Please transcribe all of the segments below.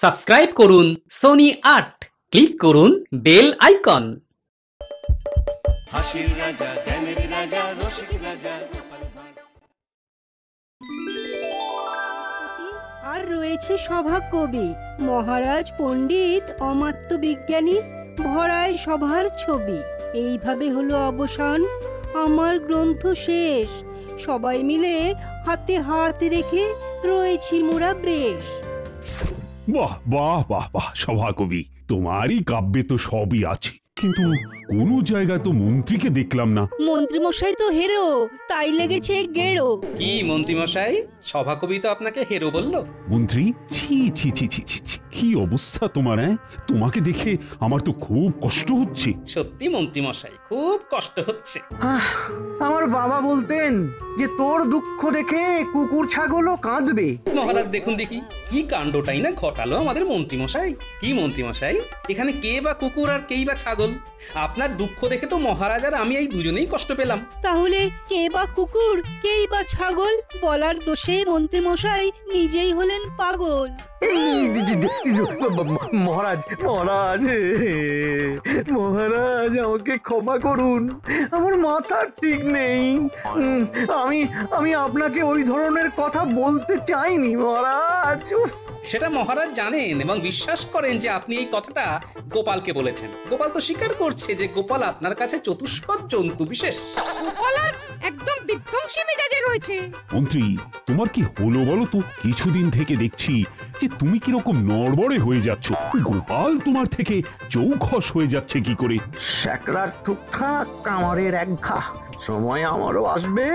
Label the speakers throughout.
Speaker 1: Subscribe করুন Sony ৮, click করুন bell icon.
Speaker 2: হাসির রাজা, জ্ঞানের রাজা, রসিক রাজা।
Speaker 3: আর রয়েছে সভা কবি, মহারাজ পণ্ডিত, অমাত্য বিজ্ঞানী, ভরায় সভার ছবি। এইভাবে হলো অবসান, আমার গ্রন্থ শেষ। সবাই মিলে হাতে হাত রেখে রয়েছি মোরা বেশ।
Speaker 4: বাহ বাহ বাহ বাহ সভাকবি, তোমারই কাব্যে তো সবই আছে, কিন্তু কোন জায়গায় তো মন্ত্রীকে দেখলাম না।
Speaker 3: মন্ত্রী মশাই তো হেরো, তাই লেগেছে গেরো।
Speaker 1: কি মন্ত্রী মশাই, সভাকবি তো আপনাকে হেরো বললো?
Speaker 4: মন্ত্রী, ছি ছি ছি ছি ছি ছি, কি অবস্থা তোমার! তোমাকে দেখে আমার তো খুব কষ্ট হচ্ছে।
Speaker 1: সত্যি মন্ত্রী মশাই, খুব কষ্ট হচ্ছে।
Speaker 5: আমার বাবা বলতেন যে তোর দুঃখ দেখে কুকুর ছাগলও কাঁদবে।
Speaker 1: মহারাজ দেখুন দেখি কি কাণ্ডটাই না ঘটালো আমাদের মন্ত্রী মশাই। কি মন্ত্রী মশাই, এখানে কে বা কুকুর আর কেই বা ছাগল? আপনার দুঃখ দেখে তো মহারাজ আর আমি এই দুজনেই কষ্ট পেলাম।
Speaker 3: তাহলে কে বা কুকুর, কেই বা ছাগল? বলার দোষে মন্ত্রী মশাই নিজেই হলেন পাগল।
Speaker 5: মহারাজ মহারাজ মহারাজ, আমাকে ক্ষমা করুন, আমার মাথা ঠিক নেই। আমি আপনাকে ওই ধরনের কথা বলতে চাইনি মহারাজ।
Speaker 1: সেটা মহারাজ জানেন এবং বিশ্বাস করেন যে আপনি এই কথাটা গোপালকে বলেছেন। গোপাল তো স্বীকার করছে যে গোপাল আপনার কাছে চতুষ্পদ জন্তু বিশেষ।
Speaker 6: গোপাল আজ একদম বিধ্বংসী মেজাজে রয়েছে।
Speaker 4: মন্ত্রী, তোমার কি হলো বলো তো? কিছুদিন থেকে দেখছি যে তুমি কিরকম নড়বড়ে হয়ে যাচ্ছ। গোপাল তোমার থেকে চৌখস হয়ে যাচ্ছে কি করে?
Speaker 5: শ্যাকরার ঠুকঠাক, কামারের একঘা। সময় আমারও আসবে,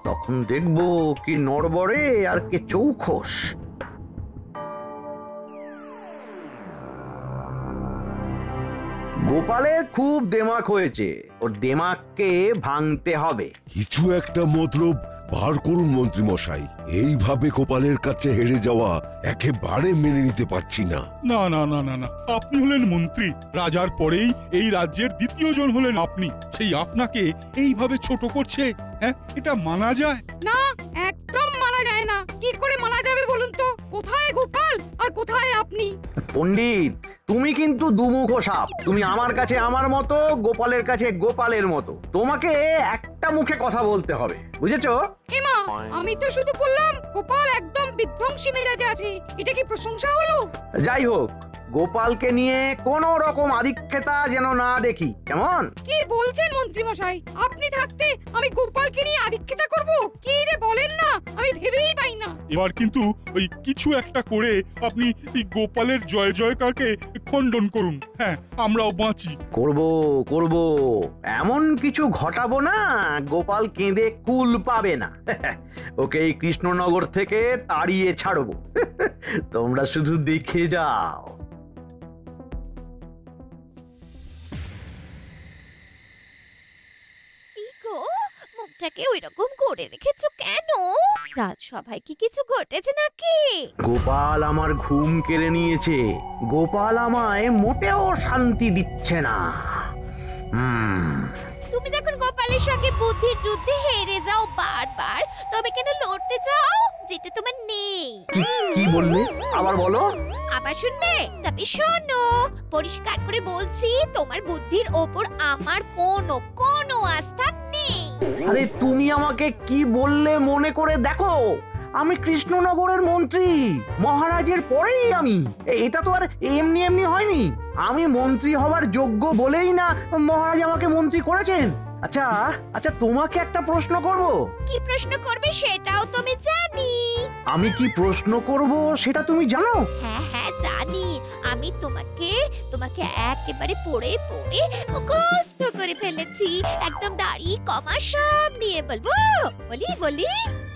Speaker 5: তখন দেখবো কি নড়বড়ে আর কে চৌখস। গোপালের খুব দেমাক হয়েছে, ওর দেমাককে ভাঙতে হবে।
Speaker 7: কিছু একটা মতলব বার করুন মন্ত্রী মশাই। এইভাবে গোপালের কাছে হেরে যাওয়া একেবারে মেনে নিতে পারছি না।
Speaker 8: না না না না না, আপনি হলেন মন্ত্রী, রাজার পরেই এই রাজ্যের দ্বিতীয় জন হলেন আপনি। সেই আপনাকে এইভাবে ছোট করছে, হ্যাঁ, এটা মানা যায়
Speaker 6: না, একদম মানা যায় না। কি করে মানা যাবে বলুন তো? কোথায় গোপাল আর কোথায় আপনি?
Speaker 5: পণ্ডিত, তুমি কিন্তু দুমুখ সাপ। তুমি আমার কাছে আমার মতো, গোপালের কাছে গোপালের মতো। তোমাকে একটা মুখে কথা বলতে হবে, বুঝেছো?
Speaker 6: এমা, আমি তো শুধু বললাম গোপাল একদম বিধ্বংসী মেজাজে আছে। এটা কি প্রশংসা হলো?
Speaker 5: যাই হোক, গোপালকে নিয়ে কোনো রকম আধিক্যতা যেন না দেখি, কেমন?
Speaker 6: কি বলছেন মন্ত্রী মশাই? আপনি থাকতে আমি গোপালকে নিয়ে আদিক্ষেতা করব? কি যে বলেন না, আমি ভেবেই পাই না।
Speaker 8: এবার কিন্তু ওই কিছু একটা করে আপনি এই গোপালের জয় জয়কারকে খণ্ডন করুন। হ্যাঁ, আমরাও বাঁচি।
Speaker 5: করব করব, এমন কিছু ঘটাবো না গোপাল কেঁদে কুল পাবে না। ওকে এই কৃষ্ণনগর থেকে তাড়িয়ে ছাড়বো। তোমরা শুধু দেখে যাও।
Speaker 9: মুখটাকে ওইরকম করে রেখেছো কেন? রাজসভায় কি কিছু ঘটেছে নাকি?
Speaker 5: গোপাল আমার ঘুম কেড়ে নিয়েছে। গোপাল আমায় মোটেও শান্তি দিচ্ছে না।
Speaker 9: তুমি যখন গোপালের সঙ্গে বুদ্ধির যুদ্ধে হেরে যাও বারবার, তবে কেন লড়তে চাও যেটা তোমার নেই?
Speaker 5: কি বললে? আবার বলো।
Speaker 9: আবার শুনবে? তবে শোনো, পরিষ্কার করে বলছি, তোমার বুদ্ধির ওপর আমার কোনো আস্থা নেই।
Speaker 5: আরে তুমি আমাকে কি বললে মনে করে দেখো। আমি কৃষ্ণনগরের মন্ত্রী, মহারাজের পরেই আমি। এটা তো আর এমনি এমনি হয়নি। আমি মন্ত্রী হওয়ার যোগ্য বলেই না মহারাজ আমাকে মন্ত্রী করেছেন। আচ্ছা আচ্ছা, তোমাকে একটা প্রশ্ন করব।
Speaker 9: কি প্রশ্ন করবে সেটাও তুমি জানি।
Speaker 5: আমি কি প্রশ্ন করব সেটা তুমি জানো?
Speaker 9: হ্যাঁ হ্যাঁ জানি। আমি তোমাকে একেবারে পড়ে মুখস্থ করে ফেলেছি। একদম দাড়ি কমা সব নিয়ে বলবো। বলি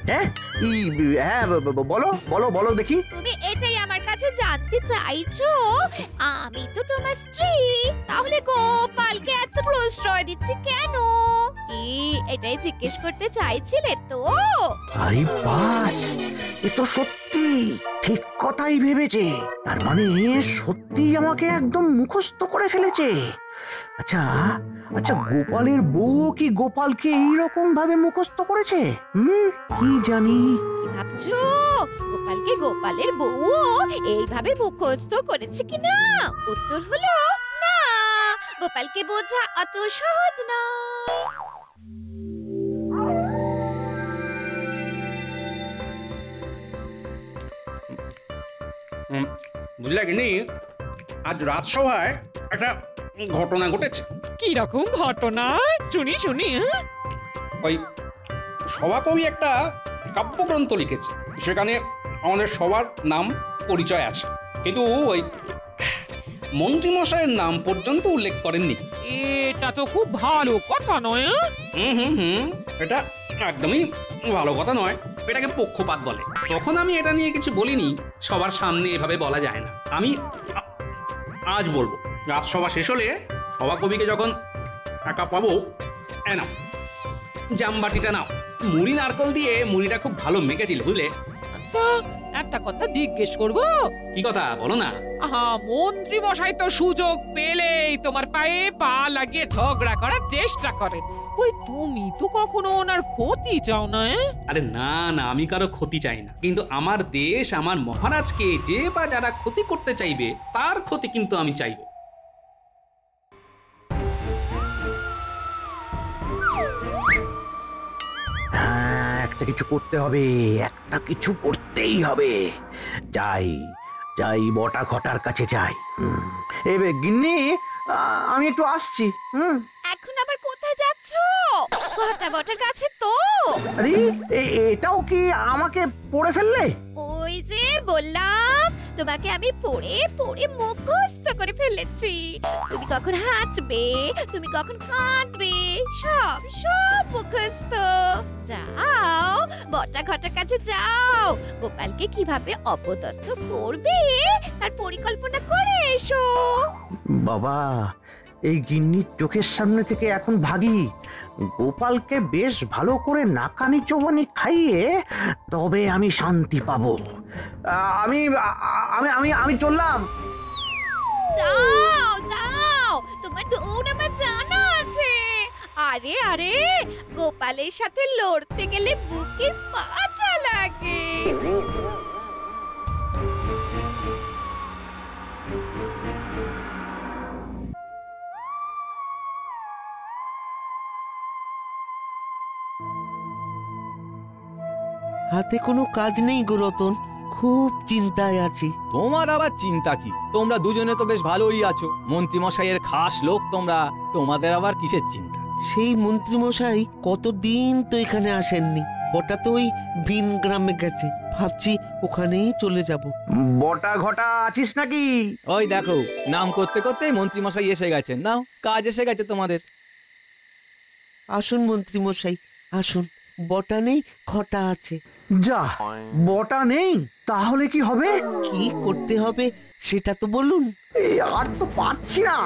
Speaker 5: হ্যাঁ, বলো বলো বলো দেখি।
Speaker 9: তুমি এটাই আমার কাছে জানতে চাইছো? আমি তো তোমার স্ত্রী, তাহলে গোপালকে এত প্রশ্রয় দিচ্ছি কেন? কি এটাই জিজ্ঞেস করতে চাইছিলে তো?
Speaker 5: আরে বাস, এ তো সত্যি ঠিক কথাই ভেবেছে। তার মানে সত্যি আমাকে একদম মুখস্থ করে ফেলেছে। আচ্ছা আচ্ছা, গোপালের বউ কি গোপালকে এইরকম ভাবে মুখস্থ করেছে? কি জানি।
Speaker 9: কি ভাবছো গোপালকে গোপালের বউ এইভাবে মুখস্থ করেছে কিনা? উত্তর হলো না, গোপালকে বোঝা অত সহজ নয়।
Speaker 1: বুঝলে কিনি, আজ রাজসভায় একটা ঘটনা ঘটেছে।
Speaker 6: কি রকম ঘটনা শুনি শুনি?
Speaker 1: ওই সভাকবি একটা কাব্যগ্রন্থ লিখেছে, সেখানে আমাদের সবার নাম পরিচয় আছে, কিন্তু ওই মন্ত্রীমশাইয়ের নাম পর্যন্ত উল্লেখ করেননি।
Speaker 6: এটা তো খুব ভালো কথা নয়।
Speaker 1: এটা একদমই ভালো কথা নয়, এটাকে পক্ষপাত বলে। তখন আমি এটা নিয়ে কিছু বলিনি, সবার সামনে এভাবে বলা যায় না। আমি আজ বলবো, রাজসভা শেষ হলে সভাকবিকে যখন টাকা পাবো, নাও জামবাটিটা নাও। মুড়ি নারকল দিয়ে মুড়িটা খুব ভালো মেখেছিল, বুঝলে?
Speaker 6: আচ্ছা, একটা কথা জিজ্ঞেস করবো?
Speaker 1: কি কথা বলো না।
Speaker 6: মন্ত্রী মশাই তো সুযোগ পেলেই তোমার পায়ে পা লাগিয়ে ঝগড়া করার চেষ্টা করেন। ওই তুমি তো কখনো ওনার ক্ষতি চাও না?
Speaker 1: আরে না না, আমি কারো ক্ষতি চাই না, কিন্তু আমার দেশ, আমার মহারাজকে যে বা যারা ক্ষতি করতে চাইবে তার ক্ষতি কিন্তু আমি চাইবো।
Speaker 5: একটা কিছু করতে হবে, একটা কিছু করতেই হবে। যাই যাই, বটা ঘটার কাছে যাই। এবে গিন্নি, আমি একটু আসছি।
Speaker 9: এখন আবার কোথায় যাচ্ছো? ঘটা বটার কাছে তো।
Speaker 5: আরে এটাও কি আমাকে পড়ে ফেললে?
Speaker 9: ওই যে বললাম তোমাকে আমি পড়ে পড়ে মুখস্থ করে ফেলেছি। তুমি কখন হাসবে, তুমি কখন কাঁদবে, সব সব মুখস্থ। যাও বটা ঘটার কাছে যাও, গোপালকে কিভাবে অপদস্থ করবে তার পরিকল্পনা করে এসো।
Speaker 5: বাবা, এই গিন্নির চোখের সামনে থেকে এখন ভাগি। গোপালকে বেশ ভালো করে নাকানি চৌবানি খাইয়ে তবে আমি শান্তি পাবো। আমি আমি আমি আমি চললাম।
Speaker 9: যাও যাও, তোমার দৌড় আমার জানা আছে। আরে আরে, গোপালের সাথে লড়তে গেলে বুকের পাটা লাগে।
Speaker 10: হাতে কোনো কাজ নেই গো রতন, খুব চিন্তায় আছি।
Speaker 11: তোমার আবার চিন্তা কি? তোমরা দুজনে তো বেশ ভালোই আছো, মন্ত্রী মশাইয়ের খাস লোক তোমরা, তোমাদের আবার কিসের চিন্তা?
Speaker 10: সেই মন্ত্রী মশাই কতদিন তো এখানে আসেননি। বটা তো ওই ভিন গ্রামে গেছে, ভাবছি ওখানেই চলে যাব।
Speaker 5: বটা ঘটা আছিস নাকি?
Speaker 11: ওই দেখো, নাম করতে করতেই মন্ত্রী মশাই এসে গেছেন। নাও, কাজ এসে গেছে তোমাদের।
Speaker 10: আসুন মন্ত্রী মশাই আসুন, বটা নেই ঘটা আছে।
Speaker 5: যা, বটা নেই, তাহলে কি হবে?
Speaker 10: কি করতে হবে সেটা তো বলুন।
Speaker 5: আর তো পারছি না,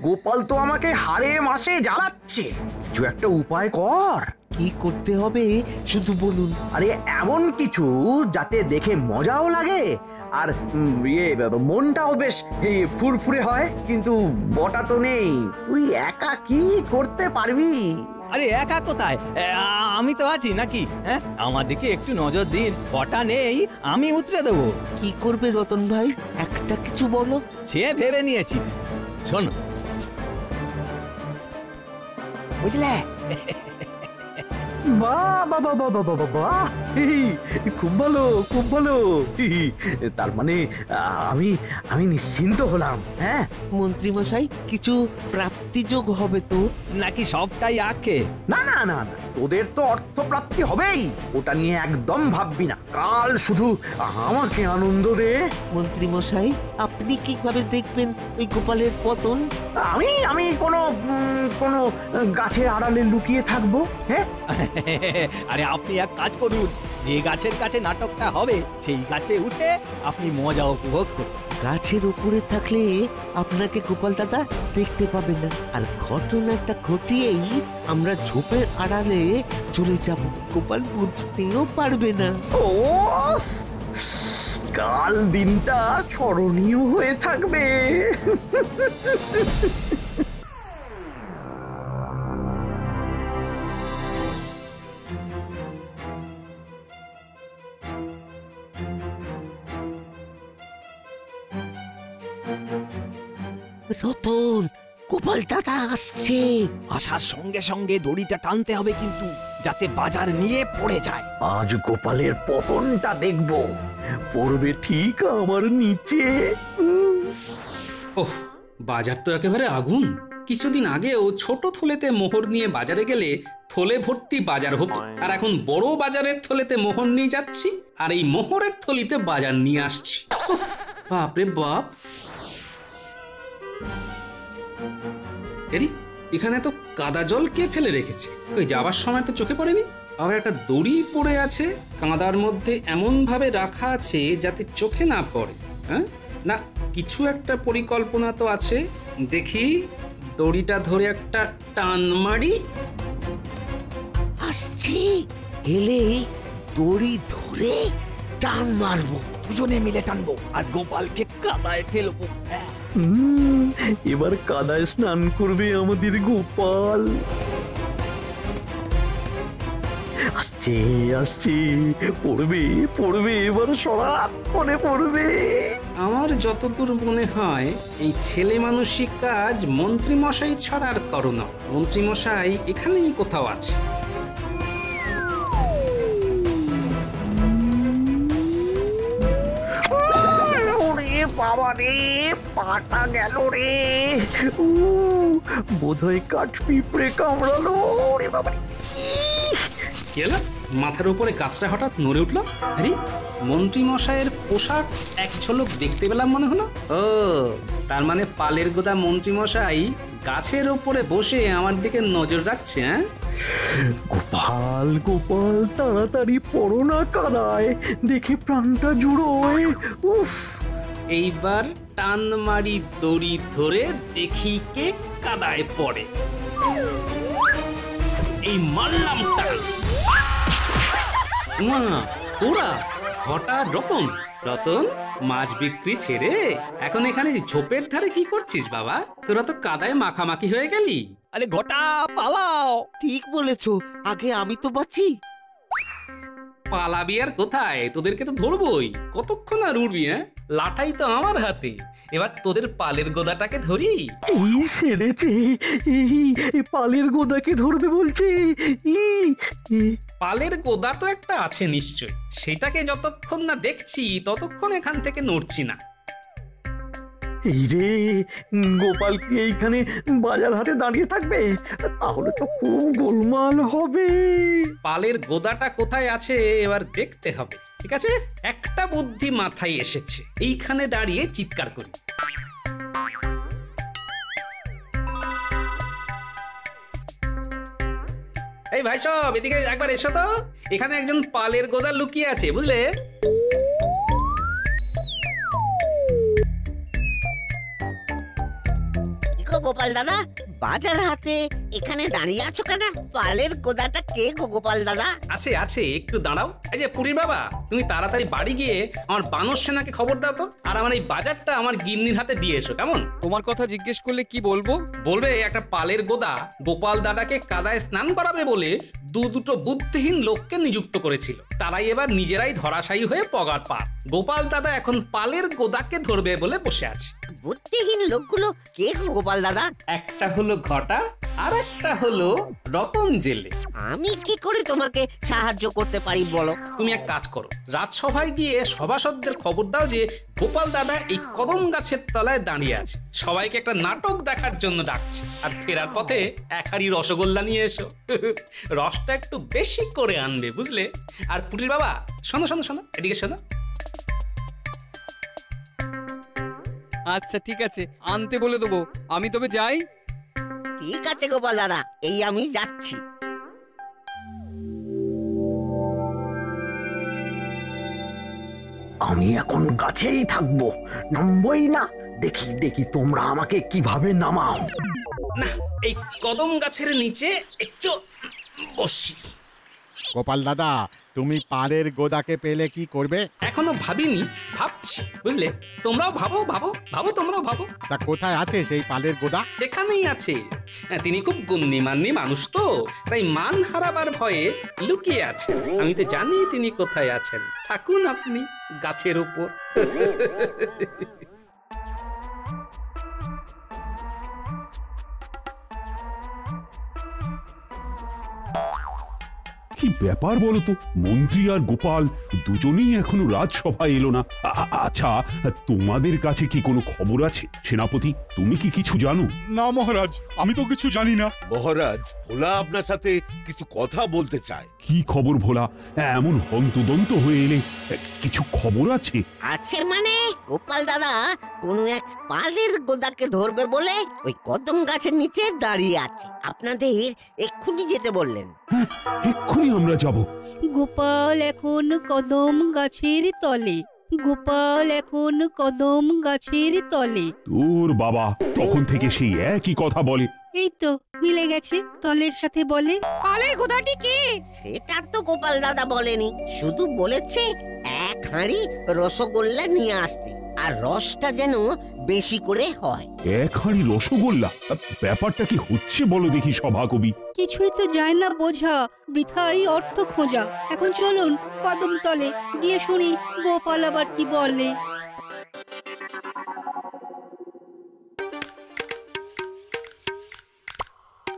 Speaker 5: গোপাল তো আমাকে হারে মাসে জ্বালাচ্ছে। কিছু একটা উপায় কর।
Speaker 10: কি করতে হবে শুধু বলুন।
Speaker 5: আরে এমন কিছু যাতে দেখে মজাও লাগে আর মনটাও বেশ ফুরফুরে হয়। কিন্তু বটা তো নেই, তুই একা কি করতে পারবি?
Speaker 11: আরে একা কোথায়, আমি তো আছি নাকি? হ্যাঁ, আমার দিকে একটু নজর দিন। বটা নেই, আমি উতরে দেবো।
Speaker 10: কি করবে রতন ভাই, একটা কিছু বলো।
Speaker 11: সে ভেবে নিয়েছি, শোনো। বুঝলে?
Speaker 5: বাহ বাহ বাহ বাহ বাহ বাহ, খুব ভালো খুব ভালো। তার মানে আমি আমি নিশ্চিন্ত হলাম। হ্যাঁ
Speaker 10: মন্ত্রী মশাই, কিছু প্রাপ্তিযোগ হবে তো?
Speaker 11: নাকি সবটাই আঁকে?
Speaker 5: না না না না, তোদের তো অর্থ প্রাপ্তি হবেই, ওটা নিয়ে একদম ভাববি না। কাল শুধু আমাকে আনন্দ দে।
Speaker 10: মন্ত্রী মশাই, আপনি কিভাবে দেখবেন ওই গোপালের পতন?
Speaker 5: আমি আমি কোনো কোনো গাছের আড়ালে লুকিয়ে থাকবো। হ্যাঁ,
Speaker 11: আরে আপনি এক কাজ করুন, যে গাছের কাছে নাটকটা হবে সেই গাছে উঠে আপনি মজা উপভোগ করুন।
Speaker 10: গাছের উপরে থাকলে আপনাকে গোপাল দাদা দেখতে পাবে না, আর ঘটনাটা ঘটিয়েই আমরা ঝোপের আড়ালে চলে যাব, গোপাল বুঝতেও পারবে না।
Speaker 5: ও কাল দিনটা স্মরণীয় হয়ে থাকবে।
Speaker 10: রতন, গোপাল দাদা আসছে।
Speaker 11: আসার সঙ্গে সঙ্গে দড়িটা টানতে হবে কিন্তু, যাতে বাজার নিয়ে পড়ে যায়।
Speaker 5: আজ গোপালের পতনটা দেখবো, পড়বে ঠিক আমার নিচে।
Speaker 1: ওহ, বাজার তো একেবারে আগুন। কিছুদিন আগেও ছোট থলেতে মোহর নিয়ে বাজারে গেলে থলে ভর্তি বাজার হতো, আর এখন বড় বাজারের থলেতে মোহর নিয়ে যাচ্ছি, আর এই মোহরের থলিতে বাজার নিয়ে আসছি। উফ, বাপরে বাপ। এরি, এখানে তো কাদা জল কে ফেলে রেখেছে? ওই যাবার সময় তো চোখে পড়েনি। আবার একটা দড়ি পড়ে আছে কাদার মধ্যে, এমন ভাবে রাখা আছে যাতে চোখে না পড়ে। হ্যাঁ, না কিছু একটা পরিকল্পনা তো আছে। দেখি, দড়িটা ধরে একটা টান মারি।
Speaker 10: আসছে, এলেই দড়ি ধরে টান মারবো।
Speaker 11: দুজনে মিলে টানবো আর গোপালকে কাদায় ফেলবো।
Speaker 5: এবার কাদায় স্নান করবে আমাদের গোপাল। আসছে আসছে, পড়বে পড়বে, এবার সরাত করে পড়বে।
Speaker 1: আমার যতদূর মনে হয় এই ছেলে মানসিক কাজ মন্ত্রী মশাই ছাড়ার করো না। মন্ত্রী মশাই এখানেই কোথাও আছে।
Speaker 5: বাবা রে, পাটা গেল রে। বোধহয় কাঠ পিঁপড়ে কামড়ালো রে বাবা।
Speaker 1: কি হলো? মাথার উপরে গাছটা হঠাৎ নড়ে উঠলো। আরে, মন্ত্রী মশাইয়ের পোশাক এক ঝলক দেখতে পেলাম মনে হলো। ও, তার মানে পালের গোদা মন্ত্রী মশাই গাছের ওপরে বসে আমার দিকে নজর রাখছে। হ্যাঁ,
Speaker 5: গোপাল গোপাল, তাড়াতাড়ি পড়ো না কাদায়, দেখি প্রাণটা জুড়োয়। উফ,
Speaker 1: এইবার টান মারি দড়ি ধরে, দেখি কে কাদায় পড়ে। এই মারলাম টান। না, তোরা ঘটা রতন। রতন, মাছ বিক্রি ছেড়ে এখন এখানে ঝোপের ধারে কি করছিস বাবা? তোরা তো কাদায় মাখামাখি হয়ে গেলি।
Speaker 11: আরে ঘটা, পালাও।
Speaker 10: ঠিক বলেছো, আগে আমি তো বাঁচি।
Speaker 1: পালাবি আর কোথায়? তোদেরকে তো ধরবই। কতক্ষণ আর উড়বি? হ্যাঁ, লাঠাই তো আমার হাতে। এবার তোদের পালের গোদাটাকে ধরি।
Speaker 5: এই সেরেছে, এই পালের গোদাকে ধরবে বলছে।
Speaker 1: পালের গোদা তো একটা আছে নিশ্চয়, সেটাকে যতক্ষণ না দেখছি ততক্ষণ এখান থেকে নড়ছি না।
Speaker 5: এই রে, গোপাল কি এইখানে বাজার হাতে দাঁড়িয়ে থাকবে? তাহলে তো খুব গোলমাল হবে।
Speaker 1: পালের গোদাটা কোথায় আছে এবার দেখতে হবে। ঠিক আছে, একটা বুদ্ধি মাথায় এসেছে। এইখানে দাঁড়িয়ে চিৎকার করি। এই ভাই সব, এদিকে একবার এসো তো। এখানে একজন পালের গোদা লুকিয়ে আছে, বুঝলে?
Speaker 12: গোপাল দাদা, বাজার হাতে এখানে দাঁড়িয়ে আছো কেন? পালের গোদাটা কে গো গোপাল দাদা?
Speaker 1: আছে আছে, একটু দাঁড়াও। এই যে পুরীর বাবা, তুমি তাড়াতাড়ি বাড়ি গিয়ে আমার বানর সেনাকে খবর দাও তো, আর আমার এই বাজারটা আমার গিন্নির হাতে দিয়ে এসো, কেমন?
Speaker 13: তোমার কথা জিজ্ঞেস করলে কি বলবো?
Speaker 1: বলবে একটা পালের গোদা গোপাল দাদাকে কাদায় স্নান করাবে বলে দুটো বুদ্ধিহীন লোককে নিযুক্ত করেছিল। তারাই এবার নিজেরাই ধরাশায়ী হয়ে পগার পার। গোপাল দাদা এখন পালের গোদাকে ধরবে বলে বসে আছে।
Speaker 12: বুদ্ধিহীন লোকগুলো কে গো গোপাল দাদা?
Speaker 1: একটা হলো ঘটা, আর একটা হলো রতন জেলে।
Speaker 12: আমি কি করে তোমাকে সাহায্য করতে পারি বলো?
Speaker 1: তুমি এক কাজ করো, রাজসভায় গিয়ে সভাসদদের খবর দাও যে গোপাল দাদা এই কদম গাছের তলায় দাঁড়িয়ে আছে, সবাইকে একটা নাটক দেখার জন্য ডাকছে। আর ফেরার পথে এক হাঁড়ি রসগোল্লা নিয়ে এসো। রসটা একটু বেশি করে আনবে, বুঝলে? আর পুটির বাবা, শোনো শোনো শোনো, এদিকে শোনো।
Speaker 13: আচ্ছা ঠিক আছে, আনতে বলে দেবো। আমি তবে যাই।
Speaker 12: ঠিক আছে গোপাল দাদা, এই আমি যাচ্ছি।
Speaker 5: আমি এখন গাছেই থাকবো, নামবই না। দেখি দেখি তোমরা আমাকে কিভাবে নামাও।
Speaker 1: না, এই কদম গাছের নিচে একটু বসি।
Speaker 14: গোপাল দাদা, তুমি পালের গোদাকে পেলে কি করবে?
Speaker 1: এখনো ভাবিনি, ভাবছি, বুঝলে? তোমরাও ভাবো ভাবো ভাবো, তোমরাও ভাবো।
Speaker 14: তা কোথায় আছে সেই পালের গোদা?
Speaker 1: এখানেই আছে। তিনি খুব গণ্যমান্য মানুষ তো, তাই মান হারাবার ভয়ে লুকিয়ে আছেন। আমি তো জানি তিনি কোথায় আছেন। থাকুন আপনি গাছের উপর।
Speaker 4: কি ব্যাপার বলো তো, মন্ত্রী আর গোপাল দুজনেই এখনো রাজসভায় এলো না। আচ্ছা, তোমাদের কাছে কি কোনো খবর আছে? সেনাপতি, তুমি কি কিছু জানো?
Speaker 8: না মহারাজ, আমি তো কিছু জানি না।
Speaker 7: মহারাজ, ভোলা আপনার সাথে কিছু কথা বলতে চায়।
Speaker 4: কি খবর ভোলা? এমন হন্তদন্ত হয়ে এলে, কিছু খবর আছে?
Speaker 12: আছে মানে গোপাল দাদা কোনো এক পালের গোদাকে ধরবে বলে ওই কদম গাছের নিচে দাঁড়িয়ে আছে। আপনাদের এক্ষুনি যেতে বললেন।
Speaker 4: হ্যাঁ, এক্ষুনি আমরা যাব।
Speaker 3: গোপাল এখন কদম গাছের তলে, গোপাল এখন কদম গাছের তলে।
Speaker 4: তোর বাবা তখন থেকে সেই একই কথা বলে।
Speaker 3: এই তো মিলে গেছে, তলের সাথে বলে।
Speaker 9: পালের গোদাটি কি?
Speaker 12: সেটা তো গোপাল দাদা বলেনি, শুধু বলেছে এক হাঁড়ি রসগোল্লা নিয়ে আসতে, আর রসটা যেন বেশি করে হয়।
Speaker 4: এক হাঁড়ি রসগোল্লা? ব্যাপারটা কি হচ্ছে বলো দেখি সভাকবি।
Speaker 3: কিছুই তো যায় না বোঝা, বৃথাই অর্থ খোঁজা। এখন চলুন কদম তলে গিয়ে শুনি গোপাল আবার কি বলে।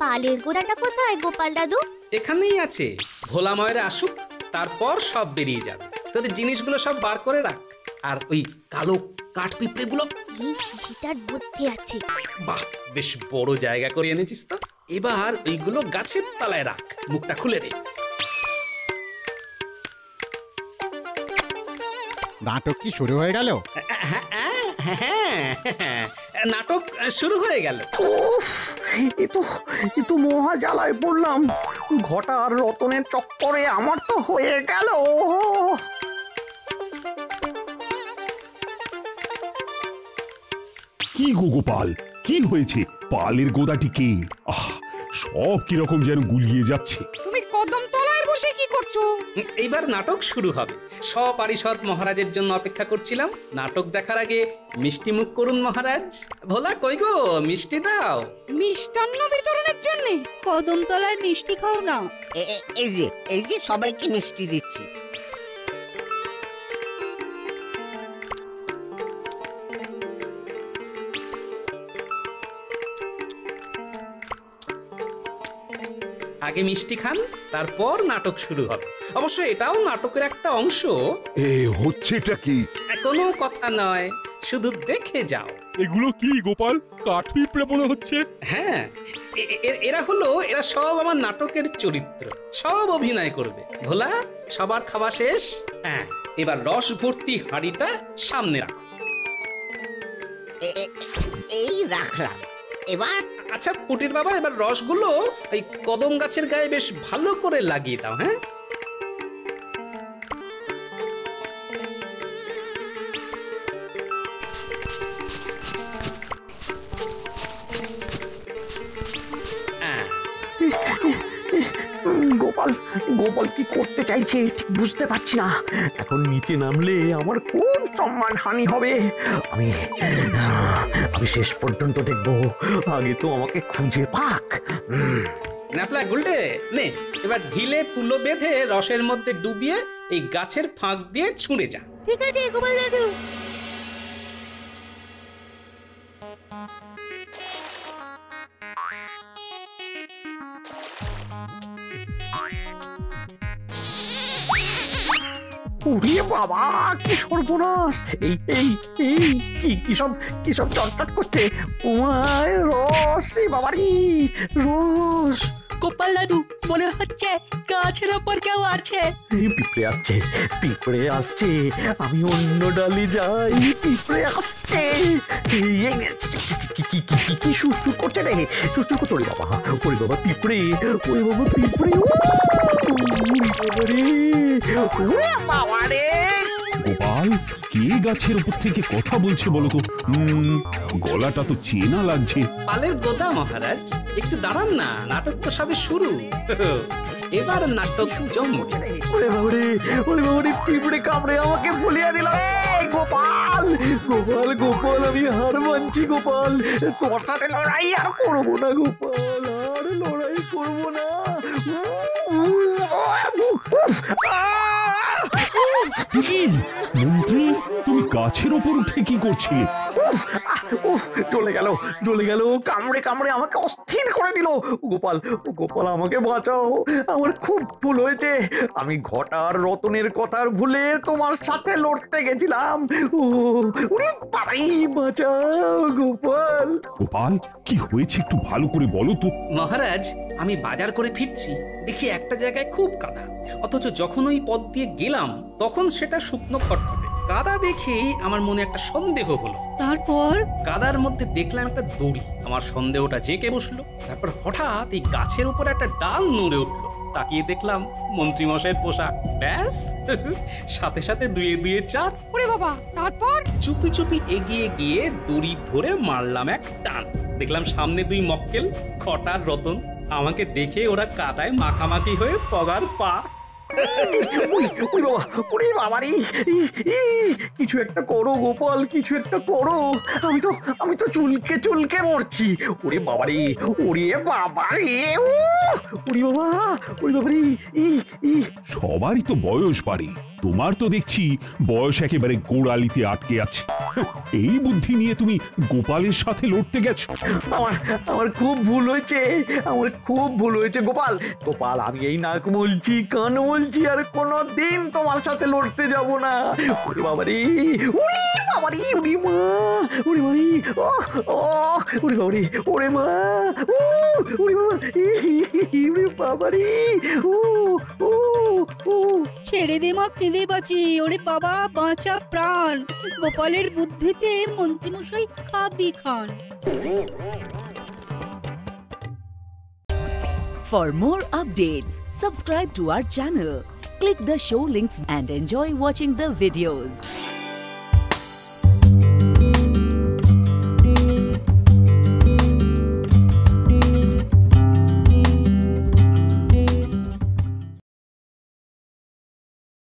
Speaker 9: পালের গোদাটা কোথায় গোপাল দাদু?
Speaker 1: এখানেই আছে। ভোলা ময়রা আসুক, তারপর সব বেরিয়ে যাবে। তোদের জিনিসগুলো সব বার করে রাখ, আর ওই কালো কাঠ পিঁপড়ে গুলো
Speaker 9: এই শিশিটার মধ্যে আছে।
Speaker 1: বাহ, বেশ বড় জায়গা করে এনেছিস তো। এবার ওইগুলো গাছের তলায় রাখ, মুখটা খুলে দে।
Speaker 14: নাটক কি শুরু হয়ে গেল?
Speaker 1: নাটক শুরু হয়ে গেল।
Speaker 5: এ তো মহা জ্বালায় পড়লাম। ঘটা আর রতনের চক্করে আমার তো হয়ে গেল।
Speaker 4: কি গো গোপাল, কি হয়েছে? পালের গোদাটি কে? সব কিরকম যেন গুলিয়ে যাচ্ছে।
Speaker 6: তুমি কদম তলায় বসে কি করছো?
Speaker 1: এইবার নাটক শুরু হবে। সপারিষদ মহারাজের জন্য অপেক্ষা করছিলাম। নাটক দেখার আগে মিষ্টি মুখ করুন মহারাজ। ভোলা কই গো, মিষ্টি দাও।
Speaker 6: মিষ্টান্ন বিতরণের জন্য
Speaker 3: কদম তলায় মিষ্টি খাও না।
Speaker 12: এই যে সবাইকে মিষ্টি দিচ্ছি।
Speaker 1: আগে মিষ্টি খান, তারপর নাটক শুরু হবে। অবশ্য এটাও নাটকের একটা অংশ।
Speaker 7: হচ্ছেটা কি?
Speaker 1: কোনো কথা নয়, শুধু দেখে যাও।
Speaker 8: এগুলো কি গোপাল? কাঠ পিঁপড়ে মনে হচ্ছে।
Speaker 1: হ্যাঁ, এরা সব আমার নাটকের চরিত্র, সব অভিনয় করবে। ভোলা, সবার খাওয়া শেষ? হ্যাঁ, এবার রস ভর্তি হাঁড়িটা সামনে রাখো।
Speaker 12: এই রাখলাম। এবার
Speaker 1: আচ্ছা পুটির বাবা, এবার রসগুলো এই কদম গাছের গায়ে বেশ ভালো করে লাগিয়ে দাও। হ্যাঁ,
Speaker 5: গোপাল কি করতে চাইছে ঠিক বুঝতে পারছি না। এখন নিচে নামলে আমার খুব সম্মান হানি হবে। আমি শেষ পর্যন্ত দেখবো, আগে তো আমাকে খুঁজে পাক।
Speaker 1: ন্যাপলা গুলটে নে, এবার ঢিলে তুলো বেঁধে রসের মধ্যে ডুবিয়ে এই গাছের ফাঁক দিয়ে ছুঁড়ে যা।
Speaker 3: ঠিক আছে গোপাল দাদু।
Speaker 5: ওরে বাবা, কি সর্বনাশ! কি সব চটচট করছে। ওমায় রস, বাবারি রস।
Speaker 15: গোপাল দাদু, মনে হচ্ছে গাছের ওপর কেউ আছে।
Speaker 5: পিঁপড়ে আসছে। আমি অন্য ডালে যাই, পিঁপড়ে আসছে। কি সুর করছে রে? সুর করছে। ওরে বাবা পিঁপড়ে, ওরে বাবা পিঁপড়ে।
Speaker 4: গোপাল, কে গাছের উপর থেকে কথা বলছে বলো তো? গলাটা তো চেনা লাগছে।
Speaker 1: পালের গোদা মহারাজ, একটু দাঁড়ান না, নাটক তো সবে শুরু। এবার নাটক জমবে।
Speaker 5: ওরে বাবারে, ওরে বাবারে, পিঁপড়ে কামড়ে আমাকে ফুলিয়ে দিল। গোপাল গোপাল গোপাল, আমি হার মানছি গোপাল, তোমার সাথে লড়াই আর করবো না গোপাল, আর লড়াই করবো না।
Speaker 4: মন্ত্রী, তুমি গাছের ওপর উঠে কি করছিলে?
Speaker 5: চলে গেল, চলে গেল, কামড়ে কামড়ে আমাকে অস্থির করে দিল। গোপাল, গোপাল আমাকে বাঁচাও, আমার খুব ভুল হয়েছে, আমি ঘটার রতনের কথা ভুলে তোমার সাথে লড়তে গেছিলাম। ওরে বাবাই, বাঁচাও গোপাল।
Speaker 4: গোপাল, কি হয়েছে একটু ভালো করে বলো তো।
Speaker 1: মহারাজ, আমি বাজার করে ফিরছি, দেখি একটা জায়গায় খুব কাদা, অথচ যখন ওই পথ দিয়ে গেলাম তখন সেটা শুকনো খটখটে। কাদা দেখেই আমার মনে একটা সন্দেহ হলো।
Speaker 3: তারপর
Speaker 1: কাদার মধ্যে দেখলাম একটা দড়ি, আমার সন্দেহটা জেঁকে বসলো। তারপর হঠাৎ এই গাছের উপর একটা ডাল নড়ে উঠলো, তাকিয়ে দেখলাম মন্ত্রী মশাইয়ের পোশাক। ব্যাস, সাথে সাথে দুয়ে দুয়ে চার।
Speaker 6: ওরে বাবা, তারপর
Speaker 1: চুপি চুপি এগিয়ে গিয়ে দড়ি ধরে মারলাম এক টান, দেখলাম সামনে দুই মক্কেল, খটার রতন। আমাকে দেখে ওরা কাদায় মাখামাখি হয়ে পগার পা।
Speaker 5: কিছু একটা করো গোপাল, কিছু একটা করো, আমি তো চুলকে চুলকে মরছি। ওরে বাবারে, ওরে বাবারে, ওরে বাবা, ওরে বাবারে।
Speaker 4: সবারই তো বয়স বাড়ে, তোমার তো দেখছি বয়স একেবারে গোড়ালিতে আটকে আছে। এই বুদ্ধি নিয়ে তুমি গোপালের সাথে লড়তে গেছো।
Speaker 5: আমার খুব ভুল হয়েছে, আমার খুব ভুল হয়েছে গোপাল। গোপাল, আমি এই নাক বলছি, কান বলছি, আর কোনোদিন তোমার সাথে লড়তে যাব না। ওরে বাবারে, ওরে বাবারে, ওরে মা, ওরে বাবারে, ওরে বাবারে, ওরে মা, ওরে বাবা, ওরে বাবারে,
Speaker 3: ছেড়ে দে মা, কেঁদে বাঁচি। ওরে বাবা, বাঁচা প্রাণ। গোপালের বুদ্ধিতে মন্ত্রীমশাই খাবি খান।
Speaker 16: For more updates, subscribe to our channel, click the show links and enjoy watching the videos.